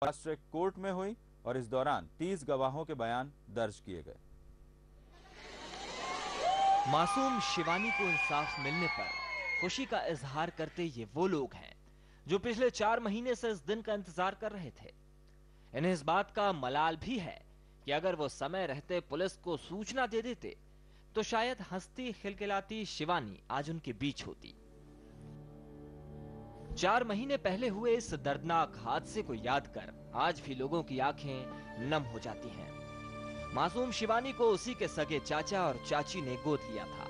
Fast track court में हुई और इस दौरान 30 गवाहों के बयान दर्ज किए गए। मासूम शिवानी को इंसाफ मिलने पर खुशी का इजहार करते ये वो लोग हैं जो पिछले 4 महीने से इस दिन का इंतजार कर रहे थे। इन्हें इस बात का मलाल भी है कि अगर वो समय रहते पुलिस को सूचना दे देते तो शायद हंसती खिलखिलाती शिवानी आज उनके बीच होती। 4 महीने पहले हुए इस दर्दनाक हादसे को याद कर आज भी लोगों की आंखें नम हो जाती हैं। मासूम शिवानी को उसी के सगे चाचा और चाची ने गोद लिया था,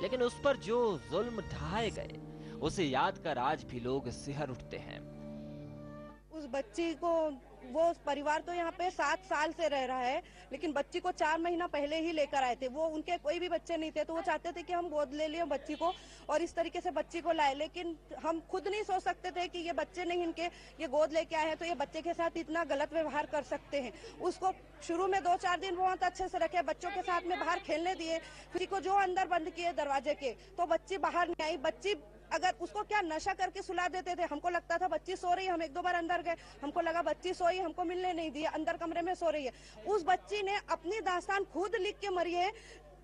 लेकिन उस पर जो जुल्म ढाए गए उसे याद कर आज भी लोग सिहर उठते हैं। उस बच्ची को, वो परिवार तो यहाँ पे 7 साल से रह रहा है, लेकिन बच्ची को 4 महीना पहले ही लेकर आए थे। वो उनके कोई भी बच्चे नहीं थे, तो वो चाहते थे कि हम गोद ले लिए बच्ची को और इस तरीके से बच्ची को लाए। लेकिन हम खुद नहीं सोच सकते थे कि ये बच्चे नहीं इनके, ये गोद लेके आए हैं तो ये बच्चे के साथ इतना गलत व्यवहार कर सकते हैं। उसको शुरू में 2-4 दिन बहुत अच्छे से रखे, बच्चों के साथ में बाहर खेलने दिए, फिर को जो अंदर बंद किए दरवाजे के, तो बच्ची बाहर नहीं आई। बच्ची अगर उसको क्या नशा करके सुला देते थे, हमको लगता था बच्ची सो रही है। हम 1-2 बार अंदर गए, हमको लगा बच्ची सोई, हमको मिलने नहीं दिया, अंदर कमरे में सो रही है। उस बच्ची ने अपनी दास्तान खुद लिख के मरी है।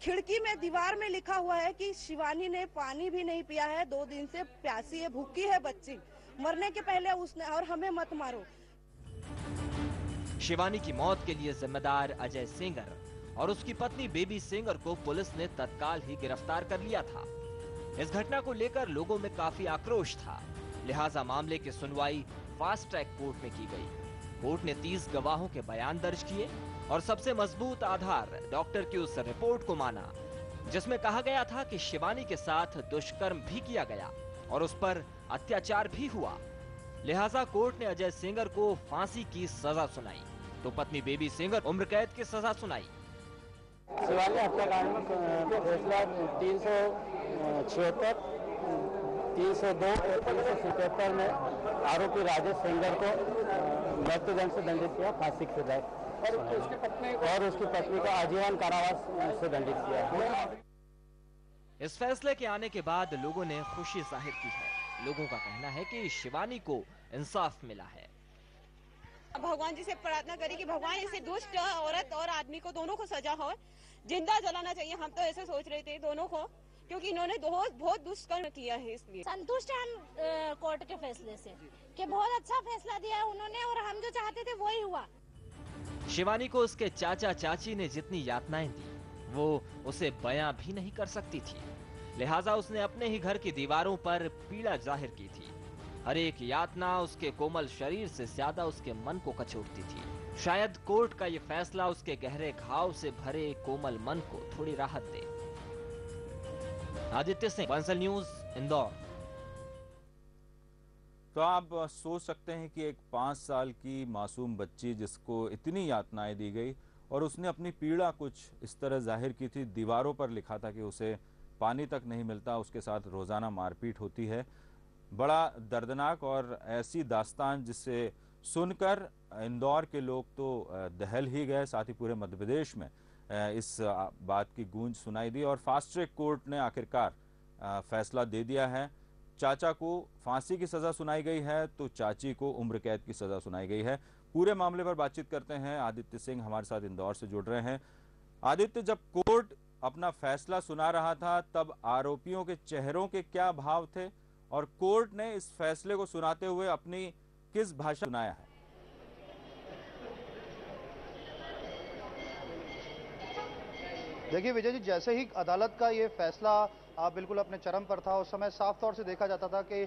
खिड़की में दीवार में लिखा हुआ है कि शिवानी ने पानी भी नहीं पिया है, 2 दिन से प्यासी है, भूखी है बच्ची, मरने के पहले उसने, और हमें मत मारो। शिवानी की मौत के लिए जिम्मेदार अजय सेंगर और उसकी पत्नी बेबी सेंगर को पुलिस ने तत्काल ही गिरफ्तार कर लिया था। इस घटना को लेकर लोगों में काफी आक्रोश था, लिहाजा मामले की सुनवाई फास्ट ट्रैक कोर्ट में की गई। कोर्ट ने 30 गवाहों के बयान दर्ज किए और सबसे मजबूत आधार डॉक्टर की उस रिपोर्ट को माना जिसमें कहा गया था कि शिवानी के साथ दुष्कर्म भी किया गया और उस पर अत्याचार भी हुआ। लिहाजा कोर्ट ने अजय सेंगर को फांसी की सजा सुनाई तो पत्नी बेबी सेंगर उम्र कैद की सजा सुनाई। शिवानी हत्याकांड में फैसला 376, 302 और 377 में आरोपी राजेश सेंगर को मृत्युदंड से दंडित किया, फांसी की सजा, और उसकी पत्नी को आजीवन कारावास से दंडित किया। इस फैसले के आने के बाद लोगों ने खुशी जाहिर की है। लोगों का कहना है कि शिवानी को इंसाफ मिला है। भगवान जी से प्रार्थना करें कि भगवान इसे दुष्ट औरत और आदमी को, दोनों को सजा हो, जिंदा जलाना चाहिए। हम तो ऐसे सोच रहे थे दोनों को, क्योंकि इन्होंने बहुत दुष्कर्म किया है। इसलिए संतुष्ट हैं हम कोर्ट के फैसले से कि बहुत अच्छा फैसला दिया है उन्होंने और हम जो चाहते थे वही हुआ। शिवानी को उसके चाचा चाची ने जितनी यातनाएं दी वो उसे बयां भी नहीं कर सकती थी, लिहाजा उसने अपने ही घर की दीवारों पर पीड़ा जाहिर की थी। हर एक यातना उसके कोमल शरीर से ज्यादा उसके मन को कचोटती थी। शायद कोर्ट का ये फैसला उसके गहरे घाव से भरे कोमल मन को थोड़ी राहत दे। आदित्य सिंह, बंसल न्यूज, इंदौर। तो आप सोच सकते हैं कि एक 5 साल की मासूम बच्ची जिसको इतनी यातनाएं दी गई और उसने अपनी पीड़ा कुछ इस तरह जाहिर की थी, दीवारों पर लिखा था कि उसे पानी तक नहीं मिलता, उसके साथ रोजाना मारपीट होती है। बड़ा दर्दनाक और ऐसी दास्तान जिसे सुनकर इंदौर के लोग तो दहल ही गए, साथ ही पूरे मध्य प्रदेश में इस बात की गूंज सुनाई दी और फास्ट ट्रैक कोर्ट ने आखिरकार फैसला दे दिया है। चाचा को फांसी की सजा सुनाई गई है तो चाची को उम्र कैद की सजा सुनाई गई है। पूरे मामले पर बातचीत करते हैं, आदित्य सिंह हमारे साथ इंदौर से जुड़ रहे हैं। आदित्य, जब कोर्ट अपना फैसला सुना रहा था तब आरोपियों के चेहरों के क्या भाव थे और कोर्ट ने इस फैसले को सुनाते हुए अपनी किस भाषा सुनाया है? देखिए विजय जी, जैसे ही अदालत का ये फैसला बिल्कुल अपने चरम पर था, उस समय साफ तौर से देखा जाता था कि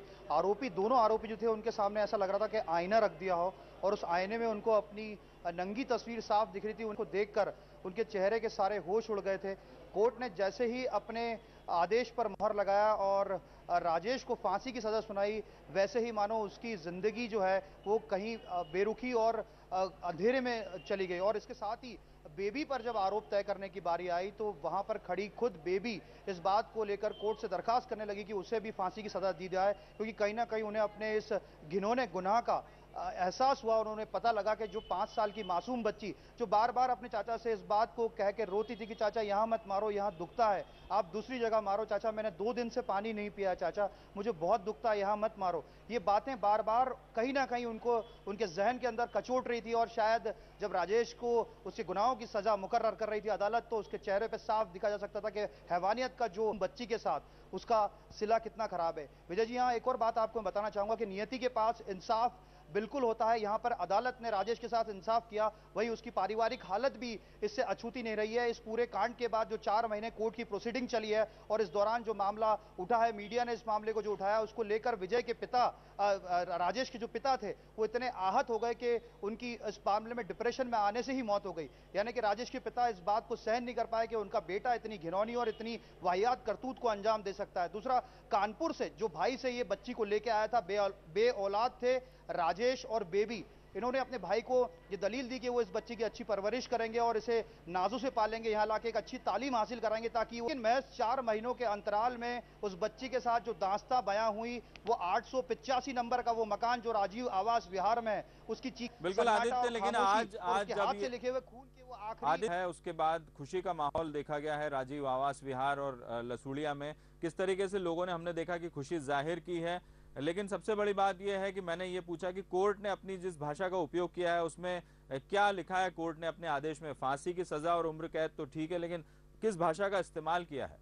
दोनों आरोपी जो थे उनके सामने ऐसा लग रहा था कि आईना रख दिया हो और उस आईने में उनको अपनी नंगी तस्वीर साफ दिख रही थी। उनको देखकर उनके चेहरे के सारे होश उड़ गए थे। कोर्ट ने जैसे ही अपने आदेश पर मोहर लगाया और राजेश को फांसी की सजा सुनाई, वैसे ही मानो उसकी जिंदगी जो है वो कहीं बेरुखी और अंधेरे में चली गई। और इसके साथ ही बेबी पर जब आरोप तय करने की बारी आई तो वहां पर खड़ी खुद बेबी इस बात को लेकर कोर्ट से दरखास्त करने लगी कि उसे भी फांसी की सजा दी जाए, क्योंकि कहीं ना कहीं उन्हें अपने इस घिनौने गुनाह का एहसास हुआ, उन्होंने पता लगा कि जो 5 साल की मासूम बच्ची जो बार बार अपने चाचा से इस बात को कह के रोती थी कि चाचा यहाँ मत मारो, यहाँ दुखता है, आप दूसरी जगह मारो, चाचा मैंने 2 दिन से पानी नहीं पिया, चाचा मुझे बहुत दुखता है, यहाँ मत मारो, ये बातें बार बार कहीं ना कहीं उनको उनके जहन के अंदर कचोट रही थी। और शायद जब राजेश को उसके गुनाहों की सजा मुकर्रर कर रही थी अदालत, तो उसके चेहरे पर साफ दिखा जा सकता था कि हैवानियत का जो बच्ची के साथ उसका सिला कितना खराब है। विजय जी, यहाँ एक और बात आपको बताना चाहूंगा कि नियति के पास इंसाफ बिल्कुल होता है। यहां पर अदालत ने राजेश के साथ इंसाफ किया, वही उसकी पारिवारिक हालत भी इससे अछूती नहीं रही है। इस पूरे कांड के बाद जो 4 महीने कोर्ट की प्रोसीडिंग चली है और इस दौरान जो मामला उठा है, मीडिया ने इस मामले को जो उठाया, उसको लेकर विजय के पिता, राजेश के जो पिता थे, वो इतने आहत हो गए कि उनकी इस मामले में डिप्रेशन में आने से ही मौत हो गई। यानी कि राजेश के पिता इस बात को सहन नहीं कर पाए कि उनका बेटा इतनी घिनौनी और इतनी वाहियात करतूत को अंजाम दे सकता है। दूसरा, कानपुर से जो भाई से ये बच्ची को लेके आया था, बे औलाद थे राजेश और बेबी, इन्होंने अपने भाई को ये दलील दी कि वो इस बच्ची की अच्छी परवरिश करेंगे और इसे नाजों से पालेंगे, यहाँ लाके एक अच्छी तालीम हासिल कराएंगे, ताकि वो महज 4 महीनों के अंतराल में उस बच्ची के साथ जो दास्तां बयां हुई, वो 885 नंबर का वो मकान जो राजीव आवास विहार में है, उसकी चीख बिल्कुल आदित्य, लेकिन आज जब हाथ से लिखे हुए खून के वो आखिरी है, उसके बाद खुशी का माहौल देखा गया है राजीव आवास विहार और लसूड़िया में। किस तरीके से लोगों ने, हमने देखा कि खुशी जाहिर की है, लेकिन सबसे बड़ी बात यह है कि मैंने ये पूछा कि कोर्ट ने अपनी जिस भाषा का उपयोग किया है उसमें क्या लिखा है। कोर्ट ने अपने आदेश में फांसी की सजा और उम्र कैद तो ठीक है, लेकिन किस भाषा का इस्तेमाल किया है?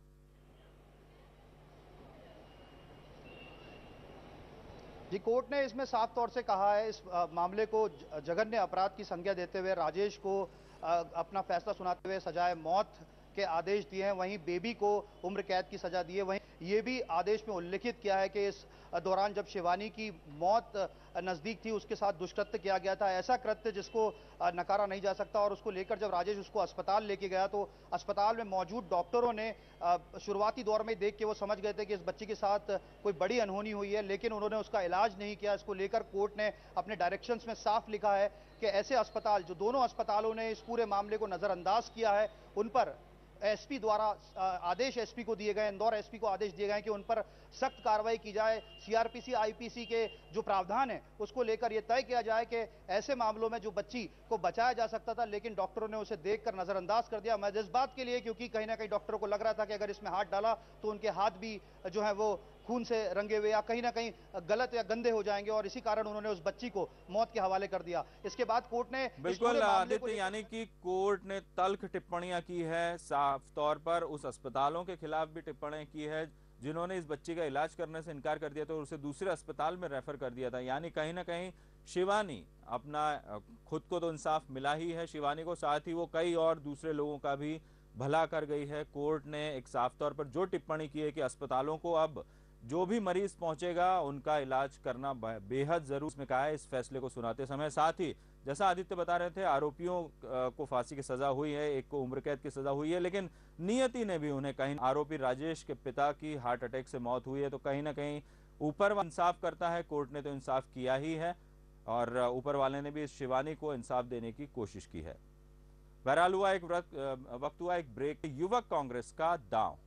जी, कोर्ट ने इसमें साफ तौर से कहा है, इस मामले को जघन्य अपराध की संज्ञा देते हुए राजेश को अपना फैसला सुनाते हुए सजाए मौत के आदेश दिए हैं। वहीं बेबी को उम्र कैद की सजा दी है। वहीं ये भी आदेश में उल्लिखित किया है कि इस दौरान जब शिवानी की मौत नजदीक थी, उसके साथ दुष्कृत्य किया गया था, ऐसा कृत्य जिसको नकारा नहीं जा सकता। और उसको लेकर जब राजेश उसको अस्पताल लेके गया, तो अस्पताल में मौजूद डॉक्टरों ने शुरुआती दौर में देख के वो समझ गए थे कि इस बच्ची के साथ कोई बड़ी अनहोनी हुई है, लेकिन उन्होंने उसका इलाज नहीं किया। इसको लेकर कोर्ट ने अपने डायरेक्शंस में साफ लिखा है कि ऐसे अस्पताल, जो दोनों अस्पतालों ने इस पूरे मामले को नजरअंदाज किया है, उन पर एसपी द्वारा आदेश एसपी को दिए गए, इंदौर एसपी को आदेश दिए गए कि उन पर सख्त कार्रवाई की जाए। सीआरपीसी आईपीसी के जो प्रावधान है उसको लेकर यह तय किया जाए कि ऐसे मामलों में जो बच्ची को बचाया जा सकता था, लेकिन डॉक्टरों ने उसे देखकर नजरअंदाज कर दिया। मैं इस बात के लिए, क्योंकि कहीं ना कहीं डॉक्टरों को लग रहा था कि अगर इसमें हाथ डाला तो उनके हाथ भी जो है वो खून से रंगे हुए या कहीं ना कहीं गलत या गंदे हो जाएंगे, और इसी कारण उन्होंने उस बच्ची को मौत के हवाले कर दिया। इसके बाद कोर्ट ने बिल्कुल आदित्य, यानी कि कोर्ट ने तल्ख टिप्पणियां की है, साफ तौर पर उस अस्पतालों के खिलाफ भी टिप्पणियां की है जिन्होंने इस बच्ची का इलाज करने से इनकार कर दिया, तो उसे दूसरे अस्पताल में रेफर कर दिया था। यानी कहीं ना कहीं शिवानी अपना, खुद को तो इंसाफ मिला ही है शिवानी को, साथ ही वो कई और दूसरे लोगों का भी भला कर गई है। कोर्ट ने एक साफ तौर पर जो टिप्पणी की है कि अस्पतालों को अब जो भी मरीज पहुंचेगा उनका इलाज करना बेहद जरूरी, उसमें कहा है इस फैसले को सुनाते समय। साथ ही जैसा आदित्य बता रहे थे, आरोपियों को फांसी की सजा हुई है, एक को उम्र कैद की सजा हुई है, लेकिन नियति ने भी उन्हें कहीं, आरोपी राजेश के पिता की हार्ट अटैक से मौत हुई है, तो कहीं ना कहीं ऊपर इंसाफ करता है। कोर्ट ने तो इंसाफ किया ही है और ऊपर वाले ने भी शिवानी को इंसाफ देने की कोशिश की है। बहरहाल हुआ एक वक्त हुआ एक ब्रेक। युवक कांग्रेस का दांव